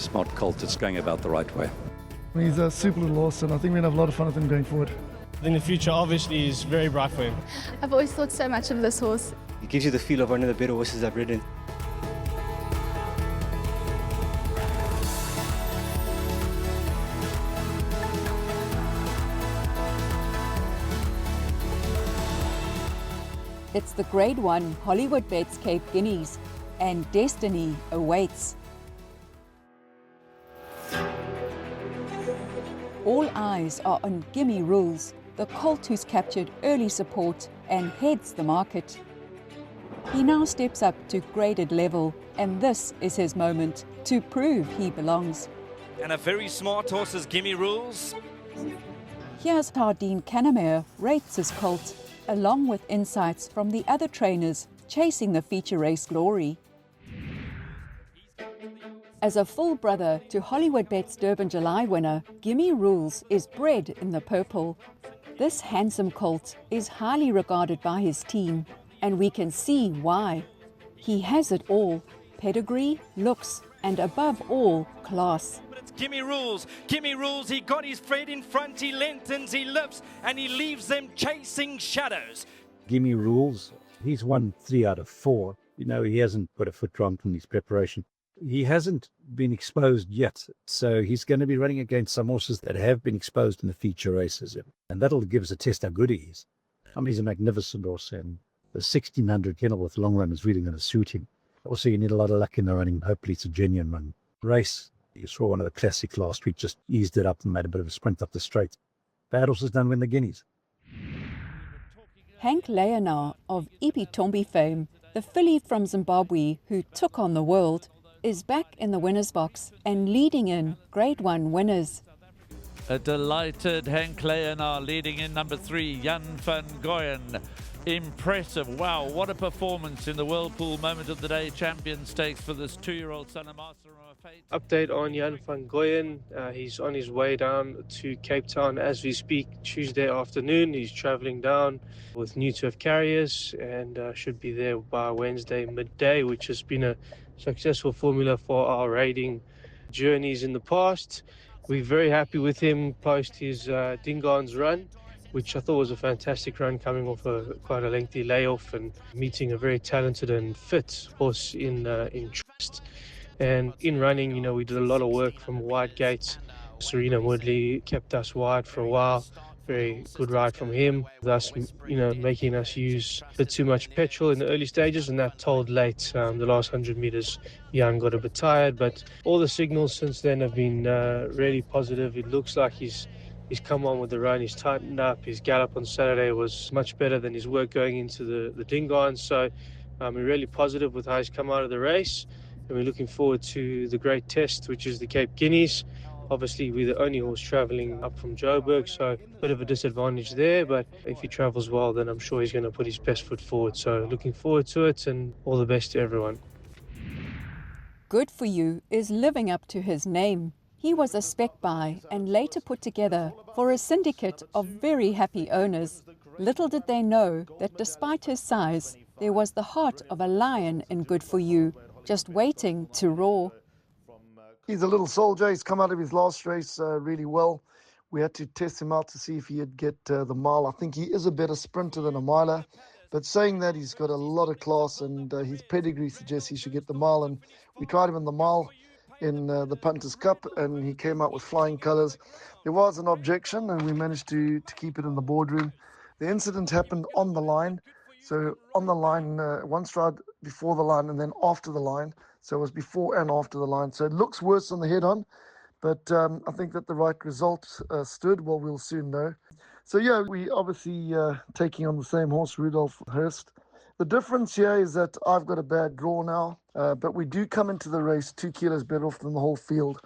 smart colt. It's going about the right way. He's a super little horse, and I think we're going to have a lot of fun with him going forward. I think the future obviously is very bright for him. I've always thought so much of this horse. It gives you the feel of one of the better horses I've ridden. It's the Grade 1 Hollywoodbets Cape Guineas, and destiny awaits. All eyes are on Gimme Rules, the colt who's captured early support and heads the market. He now steps up to graded level, and this is his moment to prove he belongs. And a very smart horse is Gimme Rules. Here's how Dean Canamere rates his colt, along with insights from the other trainers chasing the feature race glory. As a full brother to Hollywoodbets Durbanville winner, Gimme Rules is bred in the purple. This handsome colt is highly regarded by his team, and we can see why. He has it all: pedigree, looks, and above all, class. It's Gimme Rules. Gimme Rules, he got his Fred in front, he lengthens, he lifts, and he leaves them chasing shadows. Gimme Rules, he's won 3 out of 4. You know, he hasn't put a foot wrong in his preparation. He hasn't been exposed yet, so he's going to be running against some horses that have been exposed in the feature races, and that'll give us a test how good he is. I mean, he's a magnificent horse, and the 1600 Kenilworth long run is really going to suit him. Also, you need a lot of luck in the running. Hopefully it's a genuine run race. You saw one of the classics last week, just eased it up and made a bit of a sprint up the straight. Bad horses don't win the Guineas. Hank Leonard of Ipitombi fame, the filly from Zimbabwe who took on the world, is back in the winner's box and leading in Grade 1 winners. A delighted Hank Leonard leading in number 3, Jan van Goyen. Impressive. Wow, what a performance in the Whirlpool Moment of the Day Champion Stakes for this 2-year-old son of Master of Fate. Update on Jan van Goyen. He's on his way down to Cape Town as we speak, Tuesday afternoon. He's traveling down with new turf carriers and should be there by Wednesday midday, which has been a successful formula for our raiding journeys in the past. We're very happy with him post his Dingaan's run, which I thought was a fantastic run, coming off quite a lengthy layoff and meeting a very talented and fit horse in Trust. And in running, you know, we did a lot of work from wide gates. Serena Woodley kept us wide for a while. Very good ride from him, thus, you know, making us use a bit too much petrol in the early stages, and that told late. The last 100 meters, Jan got a bit tired, but all the signals since then have been really positive. It looks like he's come on with the run, he's tightened up. His gallop on Saturday was much better than his work going into the Dingaan. So we're really positive with how he's come out of the race, and we're looking forward to the great test, which is the Cape Guineas. Obviously, we're the only horse travelling up from Joburg, so a bit of a disadvantage there, but if he travels well, then I'm sure he's going to put his best foot forward. So looking forward to it, and all the best to everyone. Good For You is living up to his name. He was a spec buy and later put together for a syndicate of very happy owners. Little did they know that despite his size, there was the heart of a lion in Good For You, just waiting to roar. He's a little soldier. He's come out of his last race really well. We had to test him out to see if he'd get the mile. I think he is a better sprinter than a miler. But saying that, he's got a lot of class, and his pedigree suggests he should get the mile. And we tried him in the mile in the Punters Cup, and he came out with flying colours. There was an objection, and we managed to keep it in the boardroom. The incident happened on the line. So on the line, one stride before the line and then after the line. So it was before and after the line. So it looks worse on the head-on, but I think that the right result stood. Well, we'll soon know. So, yeah, we obviously taking on the same horse, Randolph Hurst. The difference here is that I've got a bad draw now, but we do come into the race 2 kilos better off than the whole field.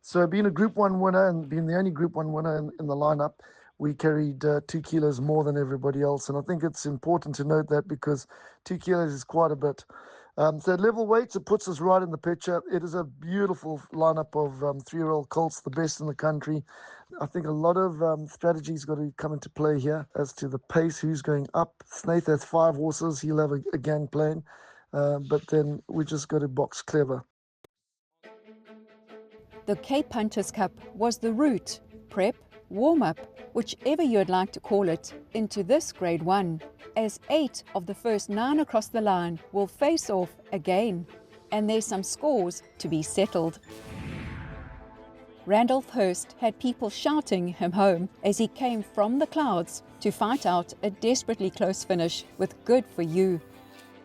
So being a Group 1 winner and being the only Group 1 winner in the lineup, we carried 2 kilos more than everybody else. And I think it's important to note that because 2 kilos is quite a bit. So at level weights, it puts us right in the picture. It is a beautiful lineup of 3-year-old colts, the best in the country. I think a lot of strategy's got to come into play here as to the pace, who's going up. Snaith has 5 horses. He'll have a gang plan. But then we just got to box clever. The Cape Hunters Cup was the route, prep, warm-up, whichever you'd like to call it, into this Grade 1, as 8 of the first 9 across the line will face off again, and there's some scores to be settled. Randolph Hurst had people shouting him home as he came from the clouds to fight out a desperately close finish with Good For You.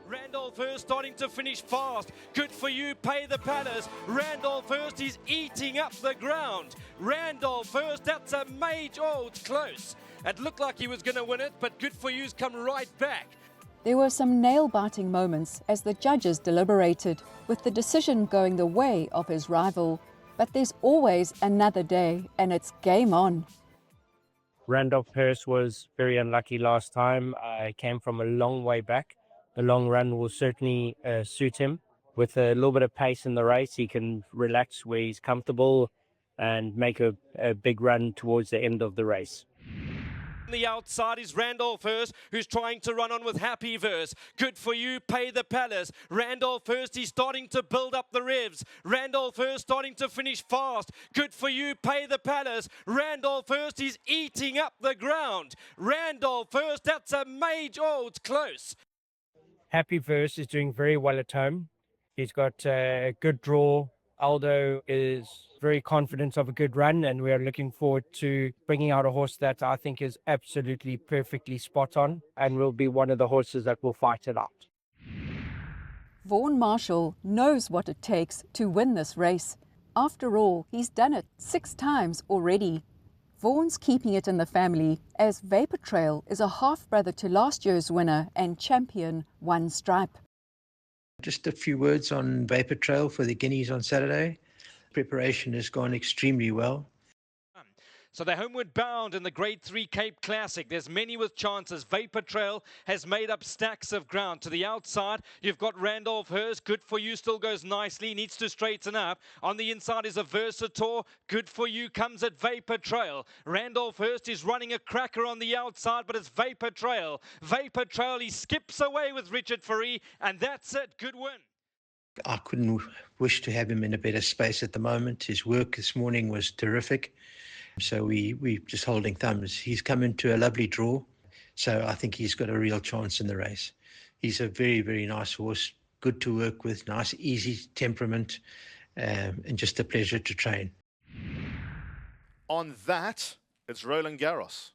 Randolph Hurst starting to finish fast. Good For You, Pay the Palace. Randolph Hurst is eating up the ground. Randolph Hurst, that's a major, oh, it's close. It looked like he was going to win it, but Good For You's come right back. There were some nail-biting moments as the judges deliberated, with the decision going the way of his rival. But there's always another day, and it's game on. Randolph Hurst was very unlucky last time. I came from a long way back. The long run will certainly suit him. With a little bit of pace in the race, he can relax where he's comfortable and make a big run towards the end of the race. On the outside is Randolph Hurst, who's trying to run on with Happy Verse. Good For You, Pay the Palace. Randolph Hurst is starting to build up the revs. Randolph Hurst starting to finish fast. Good For You, Pay the Palace. Randolph Hurst is eating up the ground. Randolph Hurst, that's a major, oh, it's close. Happy Verse is doing very well at home. He's got a good draw. Aldo is very confident of a good run, and we are looking forward to bringing out a horse that I think is absolutely perfectly spot on and will be one of the horses that will fight it out. Vaughan Marshall knows what it takes to win this race. After all, he's done it 6 times already. Vaughan's keeping it in the family, as Vapor Trail is a half-brother to last year's winner and champion One Stripe. Just a few words on Vapor Trail for the Guineas on Saturday. Preparation has gone extremely well. So they're homeward bound in the Grade 3 Cape Classic. There's many with chances. Vapor Trail has made up stacks of ground. To the outside, you've got Randolph Hurst. Good For You still goes nicely, needs to straighten up. On the inside is a Versator. Good For You comes at Vapor Trail. Randolph Hurst is running a cracker on the outside, but it's Vapor Trail. Vapor Trail, he skips away with Richard Fourie, and that's it. Good win. I couldn't wish to have him in a better space at the moment. His work this morning was terrific. So we're just holding thumbs. He's come into a lovely draw. So I think he's got a real chance in the race. He's a very, very nice horse, good to work with, nice, easy temperament, and just a pleasure to train. On that, it's Roland Garros.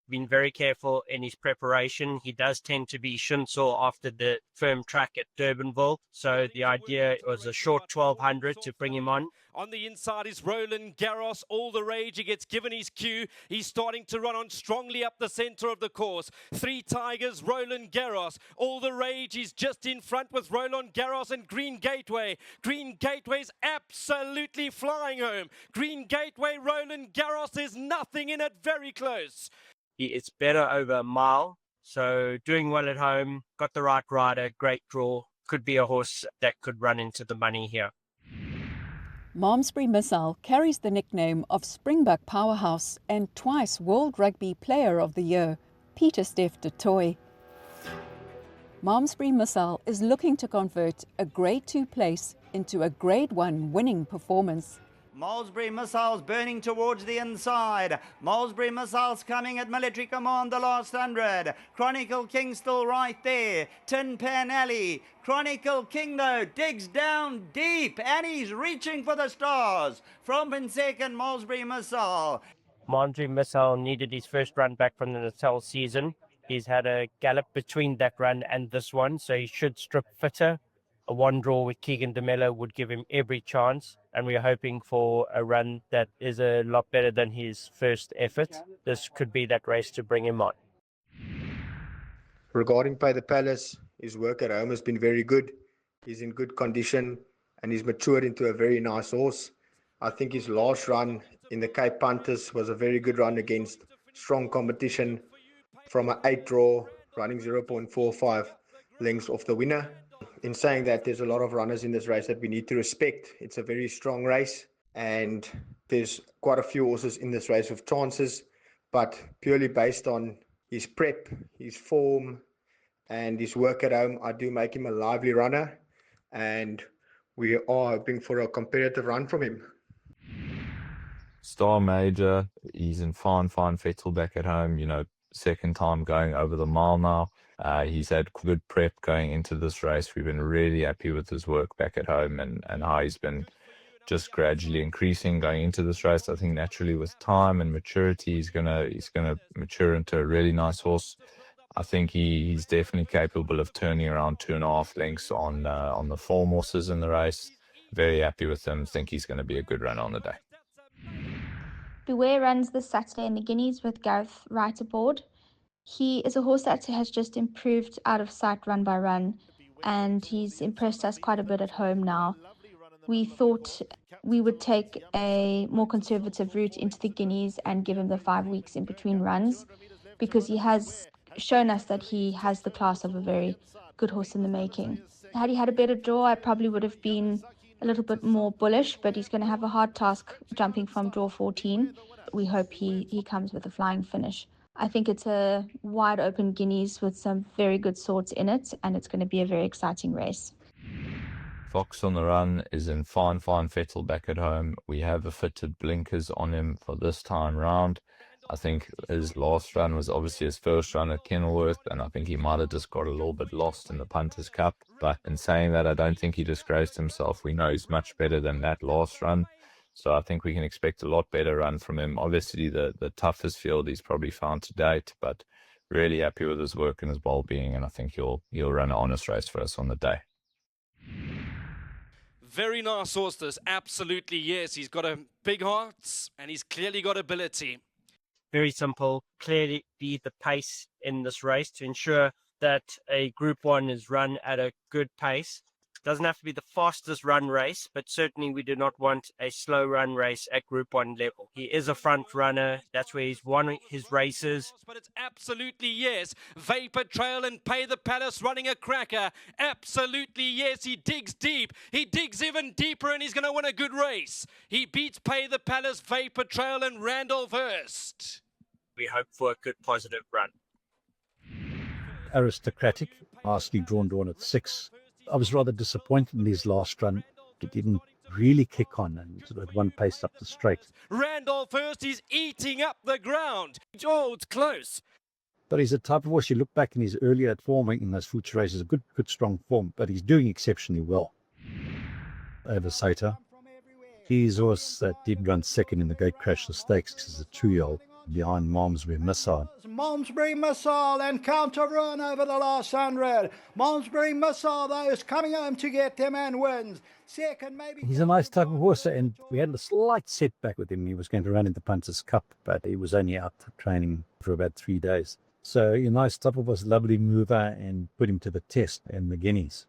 Been very careful in his preparation. He does tend to be shinsaw after the firm track at Durbanville. So the idea was a short 1200 to bring him on. On the inside is Roland Garros, all the rage. He gets given his cue. He's starting to run on strongly up the center of the course. 3 Tigers, Roland Garros. All the rage is just in front with Roland Garros and Green Gateway. Green Gateway's absolutely flying home. Green Gateway, Roland Garros, there's nothing in it, very close. It's better over a mile. So doing well at home, got the right rider, great draw. Could be a horse that could run into the money here. Malmesbury Missile carries the nickname of Springbok Powerhouse and twice World Rugby Player of the Year, Pieter-Steph du Toit. Malmesbury Missile is looking to convert a Grade 2 place into a Grade 1 winning performance. Malmesbury Missiles burning towards the inside. Malmesbury Missiles coming at military command the last 100. Chronicle King still right there. Tin Pan Alley. Chronicle King though digs down deep and he's reaching for the stars. From in second, Malmesbury Missile. Malmesbury Missile needed his first run back from the Natal season. He's had a gallop between that run and this one, so he should strip fitter. A 1 draw with Keegan de Mello would give him every chance, and we're hoping for a run that is a lot better than his first effort. This could be that race to bring him on. Regarding Pay the Palace, his work at home has been very good. He's in good condition and he's matured into a very nice horse. I think his last run in the Cape Hunters was a very good run against strong competition from an 8 draw, running 0.45 lengths off the winner. In saying that, there's a lot of runners in this race that we need to respect. It's a very strong race and there's quite a few horses in this race with chances, but purely based on his prep, his form and his work at home, I do make him a lively runner and we are hoping for a competitive run from him. Star Major, he's in fine fettle back at home, second time going over the mile now. He's had good prep going into this race. We've been really happy with his work back at home and how he's been just gradually increasing going into this race. I think naturally with time and maturity, he's gonna mature into a really nice horse. I think he's definitely capable of turning around 2.5 lengths on the form horses in the race. Very happy with him. Think he's going to be a good runner on the day. Beware runs this Saturday in the Guineas with Gareth right aboard. He is a horse that has just improved out of sight run by run, and he's impressed us quite a bit at home now. We thought we would take a more conservative route into the Guineas and give him the 5 weeks in between runs, because he has shown us that he has the class of a very good horse in the making. Had he had a better draw, I probably would have been a little bit more bullish, but he's going to have a hard task jumping from draw 14. We hope he comes with a flying finish. I think it's a wide open Guineas with some very good sorts in it, and it's going to be a very exciting race. Fox on the Run is in fine fettle back at home. We have a fitted blinkers on him for this time round. I think his last run was obviously his first run at Kenilworth, and I think he might have just got a little bit lost in the Punters Cup. But in saying that, I don't think he disgraced himself. We know he's much better than that last run. So I think we can expect a lot better run from him. Obviously, the toughest field he's probably found to date, but really happy with his work and his well-being, and I think he'll run an honest race for us on the day. Very nice horse, this. Absolutely, yes. He's got a big heart, and he's clearly got ability. Very simple. Clearly be the pace in this race to ensure that a Group 1 is run at a good pace. Doesn't have to be the fastest run race, but certainly we do not want a slow run race at Group 1 level. He is a front runner. That's where he's won his races. But it's absolutely yes. Vapor Trail and Pay the Palace running a cracker. Absolutely yes. He digs deep. He digs even deeper, and he's going to win a good race. He beats Pay the Palace, Vapor Trail and Randolph Hurst. We hope for a good positive run. Aristocratic, lastly drawn at 6. I was rather disappointed in his last run. He didn't really kick on and sort of one pace up the straight. Randolph Hurst is eating up the ground. Oh, it's close. But he's a type of horse, you look back in his earlier forming in those future races, a good strong form, but he's doing exceptionally well. Over Sater. He's a horse that did run second in the Gate Crasher Stakes as a 2-year-old behind Malmesbury Missile. Malmesbury Missile and counter run over the last 100. Malmesbury Missile, though, is coming home to get them and wins. Second, maybe. He's a nice type of horse, and we had a slight setback with him. He was going to run in the Punters Cup, but he was only out training for about 3 days. So a nice type of horse, lovely mover, and put him to the test in the Guineas.